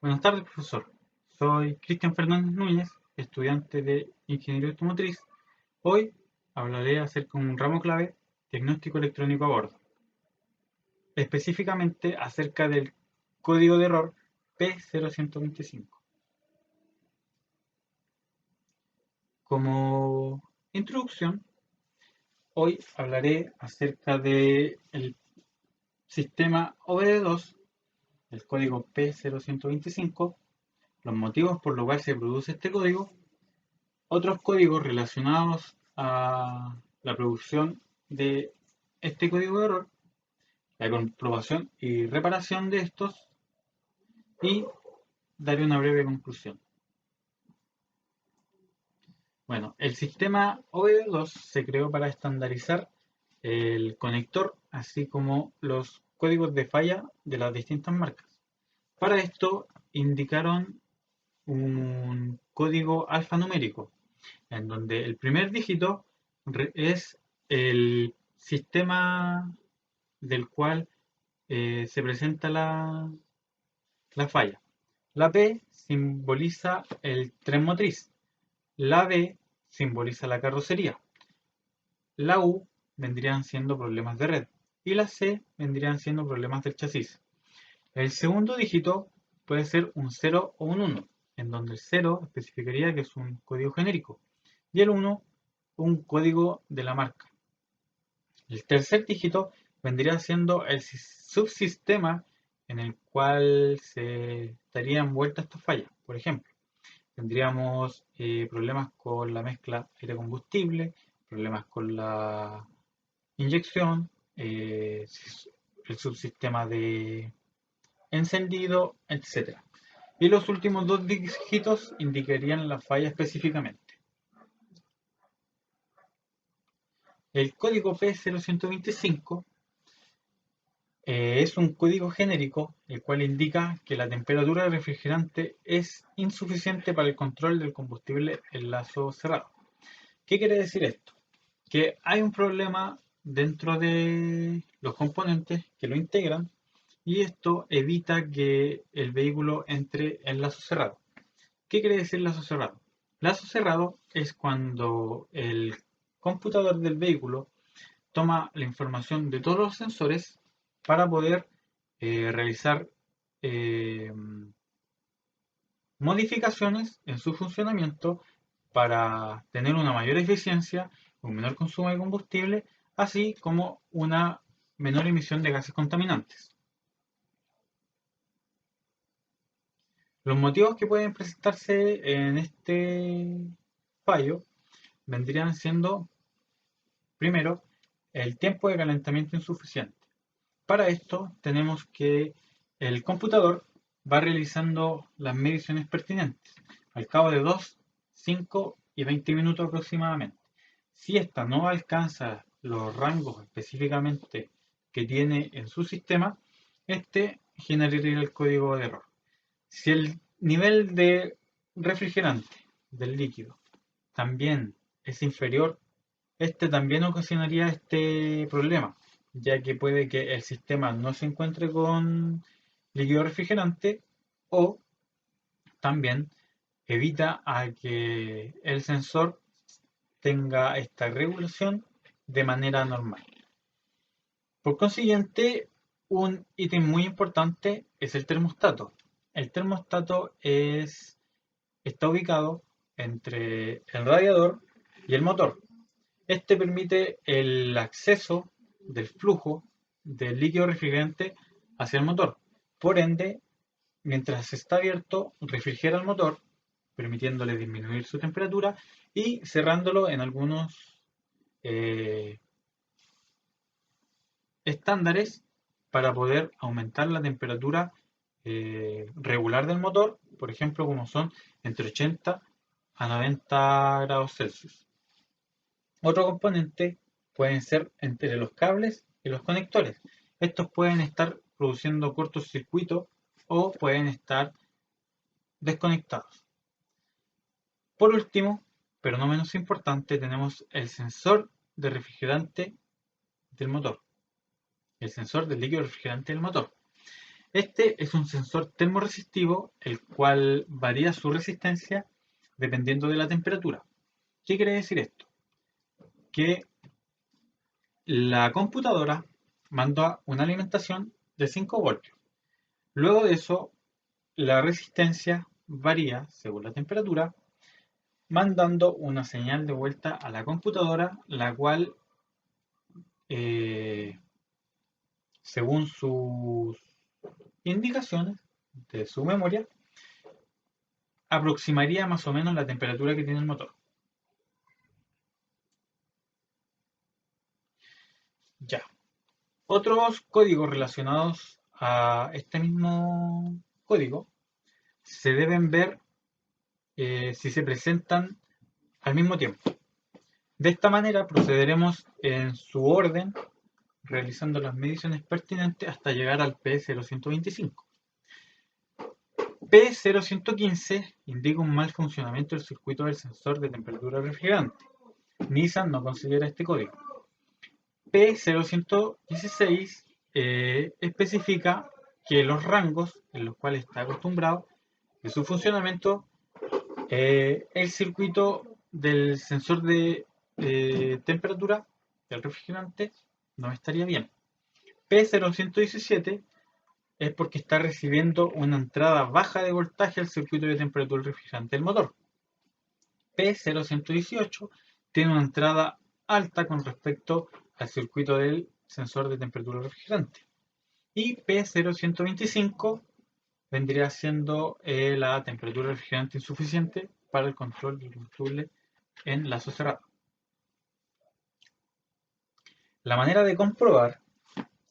Buenas tardes, profesor. Soy Cristian Fernández Núñez, estudiante de Ingeniería Automotriz. Hoy hablaré acerca de un ramo clave, diagnóstico electrónico a bordo, específicamente acerca del código de error P0125. Como introducción, hoy hablaré acerca del sistema OBD2, el código P0125, los motivos por los cuales se produce este código, otros códigos relacionados a la producción de este código de error, la comprobación y reparación de estos, y daré una breve conclusión. Bueno, el sistema OBD2 se creó para estandarizar el conector, así como los códigos de falla de las distintas marcas. Para esto indicaron un código alfanumérico, en donde el primer dígito es el sistema del cual se presenta la falla. La P simboliza el tren motriz, la B simboliza la carrocería, la U vendrían siendo problemas de red y la C vendrían siendo problemas del chasis. El segundo dígito puede ser un 0 o un 1, en donde el 0 especificaría que es un código genérico y el 1 un código de la marca. El tercer dígito vendría siendo el subsistema en el cual se estaría envuelta esta falla. Por ejemplo, tendríamos problemas con la mezcla aire-combustible, problemas con la inyección, el subsistema de encendido, etc. Y los últimos dos dígitos indicarían la falla específicamente. El código P0125 es un código genérico el cual indica que la temperatura del refrigerante es insuficiente para el control del combustible en lazo cerrado. ¿Qué quiere decir esto? Que hay un problema dentro de los componentes que lo integran y esto evita que el vehículo entre en lazo cerrado. ¿Qué quiere decir lazo cerrado? Lazo cerrado es cuando el computador del vehículo toma la información de todos los sensores para poder realizar eh, modificaciones en su funcionamiento para tener una mayor eficiencia, un menor consumo de combustible, así como una menor emisión de gases contaminantes. Los motivos que pueden presentarse en este fallo vendrían siendo, primero, el tiempo de calentamiento insuficiente. Para esto tenemos que el computador va realizando las mediciones pertinentes al cabo de 2, 5 y 20 minutos aproximadamente. Si esta no alcanza los rangos específicamente que tiene en su sistema, este generaría el código de error. Si el nivel de refrigerante del líquido también es inferior, este también ocasionaría este problema, ya que puede que el sistema no se encuentre con líquido refrigerante o también evita a que el sensor tenga esta regulación de manera normal. Por consiguiente, un ítem muy importante es el termostato. El termostato está ubicado entre el radiador y el motor. Este permite el acceso del flujo del líquido refrigerante hacia el motor. Por ende, mientras está abierto, refrigera el motor, permitiéndole disminuir su temperatura y cerrándolo en algunos eh, estándares para poder aumentar la temperatura regular del motor, por ejemplo, como son entre 80 a 90 grados Celsius. Otro componente pueden ser entre los cables y los conectores. Estos pueden estar produciendo cortocircuito o pueden estar desconectados. Por último, pero no menos importante, tenemos el sensor de refrigerante del motor, el sensor del líquido refrigerante del motor. Este es un sensor termoresistivo, el cual varía su resistencia dependiendo de la temperatura. ¿Qué quiere decir esto? Que la computadora manda una alimentación de 5 voltios. Luego de eso, la resistencia varía según la temperatura, mandando una señal de vuelta a la computadora, la cual, eh, según sus indicaciones de su memoria, aproximaría más o menos la temperatura que tiene el motor. Ya. Otros códigos relacionados a este mismo código se deben ver si se presentan al mismo tiempo. De esta manera procederemos en su orden, realizando las mediciones pertinentes hasta llegar al P0125. P0115 indica un mal funcionamiento del circuito del sensor de temperatura refrigerante. Nissan no considera este código. P0116 especifica que los rangos en los cuales está acostumbrado de su funcionamiento, el circuito del sensor de temperatura del refrigerante no estaría bien. P0117 es porque está recibiendo una entrada baja de voltaje al circuito de temperatura del refrigerante del motor. P0118 tiene una entrada alta con respecto al circuito del sensor de temperatura refrigerante. Y P0125 vendría siendo la temperatura refrigerante insuficiente para el control del combustible en lazo cerrado. La manera de comprobar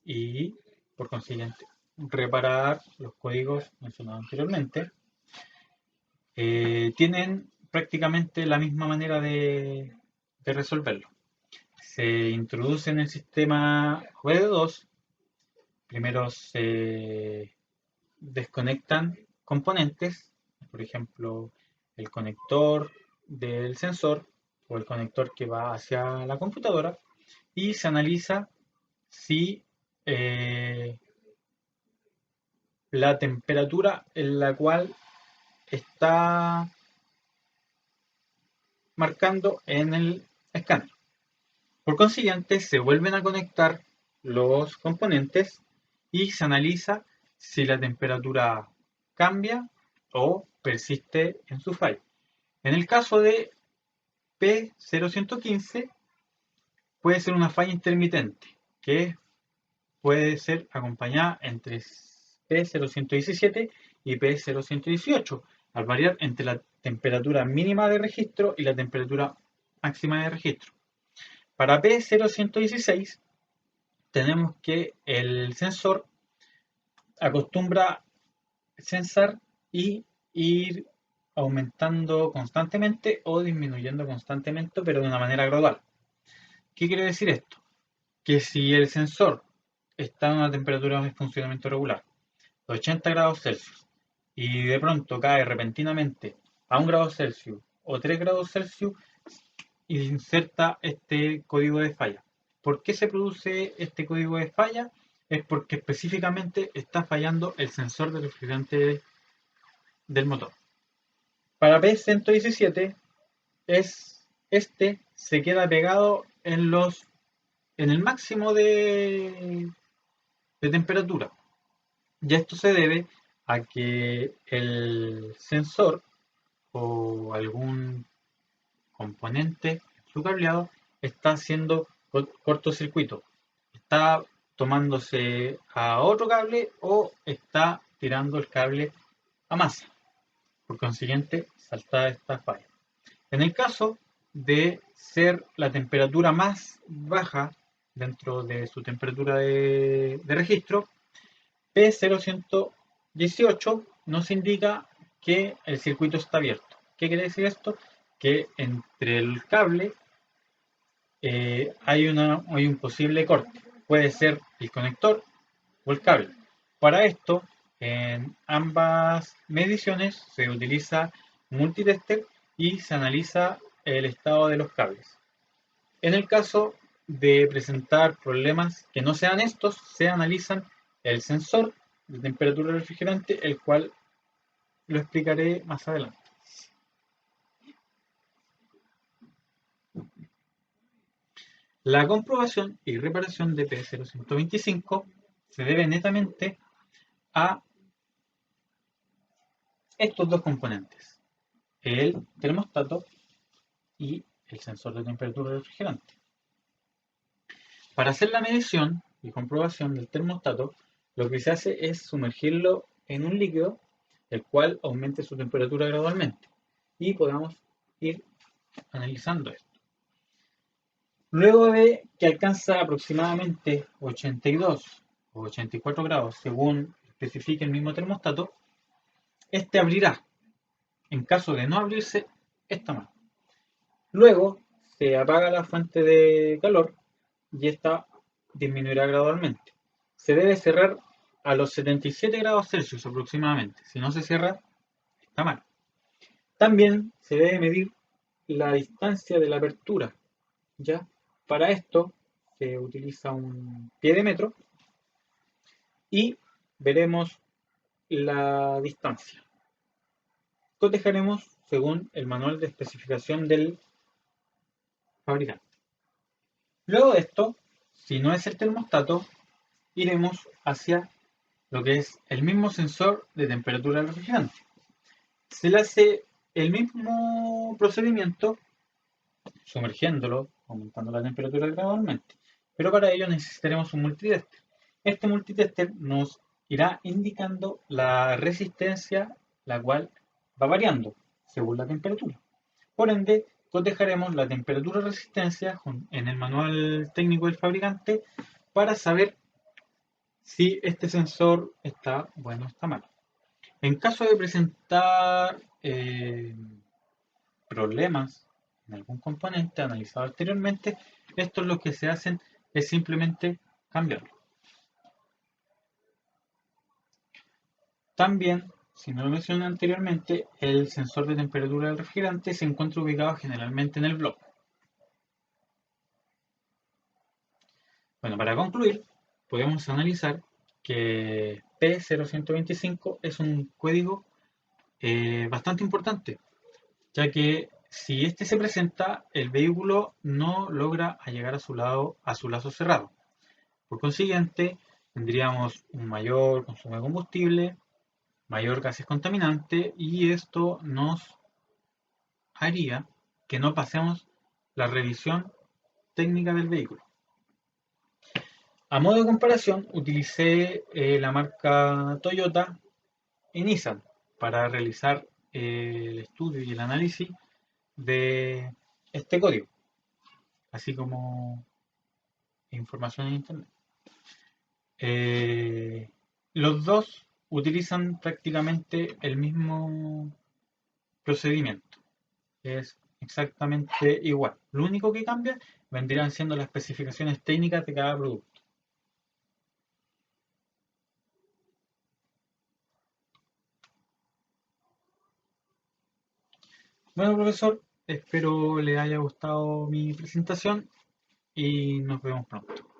y, por consiguiente, reparar los códigos mencionados anteriormente tienen prácticamente la misma manera de resolverlo. Se introduce en el sistema OBD2, primero se desconectan componentes, por ejemplo, el conector del sensor o el conector que va hacia la computadora, y se analiza si la temperatura en la cual está marcando en el escáner. Por consiguiente, se vuelven a conectar los componentes y se analiza si la temperatura cambia o persiste en su fallo. En el caso de P0115 puede ser una falla intermitente que puede ser acompañada entre P0117 y P0118 al variar entre la temperatura mínima de registro y la temperatura máxima de registro. Para P0116 tenemos que el sensor acostumbra sensar y ir aumentando constantemente o disminuyendo constantemente, pero de una manera gradual. ¿Qué quiere decir esto? Que si el sensor está en una temperatura de funcionamiento regular de 80 grados Celsius y de pronto cae repentinamente a 1 grado Celsius o 3 grados Celsius, inserta este código de falla. ¿Por qué se produce este código de falla? Es porque específicamente está fallando el sensor de refrigerante del motor. Para P117 este se queda pegado en el máximo de temperatura. Y esto se debe a que el sensor o algún componente, su cableado, está haciendo cortocircuito. Está tomándose a otro cable o está tirando el cable a masa. Por consiguiente, salta esta falla. En el caso de ser la temperatura más baja dentro de su temperatura de registro, P0118 nos indica que el circuito está abierto. ¿Qué quiere decir esto? Que entre el cable hay un posible corte. Puede ser el conector o el cable. Para esto, en ambas mediciones se utiliza multitester y se analiza el estado de los cables. En el caso de presentar problemas que no sean estos, se analizan el sensor de temperatura del refrigerante, el cual lo explicaré más adelante. La comprobación y reparación de P0125 se debe netamente a estos dos componentes, el termostato y el sensor de temperatura del refrigerante. Para hacer la medición y comprobación del termostato, lo que se hace es sumergirlo en un líquido, el cual aumente su temperatura gradualmente, y podamos ir analizando esto. Luego de que alcanza aproximadamente 82 o 84 grados, según especifique el mismo termostato, este abrirá. En caso de no abrirse, está mal. Luego se apaga la fuente de calor y esta disminuirá gradualmente. Se debe cerrar a los 77 grados Celsius aproximadamente. Si no se cierra, está mal. También se debe medir la distancia de la apertura. ¿Ya? Para esto se utiliza un pie de metro y veremos la distancia. Cotejaremos según el manual de especificación del fabricante. Luego de esto, si no es el termostato, iremos hacia lo que es el mismo sensor de temperatura del refrigerante. Se le hace el mismo procedimiento sumergiéndolo, aumentando la temperatura gradualmente. Pero para ello necesitaremos un multitester. Este multitester nos irá indicando la resistencia, la cual va variando según la temperatura. Por ende, cotejaremos la temperatura resistencia en el manual técnico del fabricante para saber si este sensor está bueno o está mal. En caso de presentar problemas en algún componente analizado anteriormente, esto es lo que se hacen es simplemente cambiarlo. También, si no lo mencioné anteriormente, el sensor de temperatura del refrigerante se encuentra ubicado generalmente en el bloque. Bueno, para concluir, podemos analizar que P0125 es un código bastante importante, ya que si este se presenta, el vehículo no logra llegar a su lazo cerrado. Por consiguiente, tendríamos un mayor consumo de combustible, mayor gases contaminantes y esto nos haría que no pasemos la revisión técnica del vehículo. A modo de comparación, utilicé la marca Toyota y Nissan para realizar el estudio y el análisis de este código, así como información en internet. Los dos utilizan prácticamente el mismo procedimiento, es exactamente igual. Lo único que cambia vendrían siendo las especificaciones técnicas de cada producto. Bueno, profesor, espero le haya gustado mi presentación y nos vemos pronto.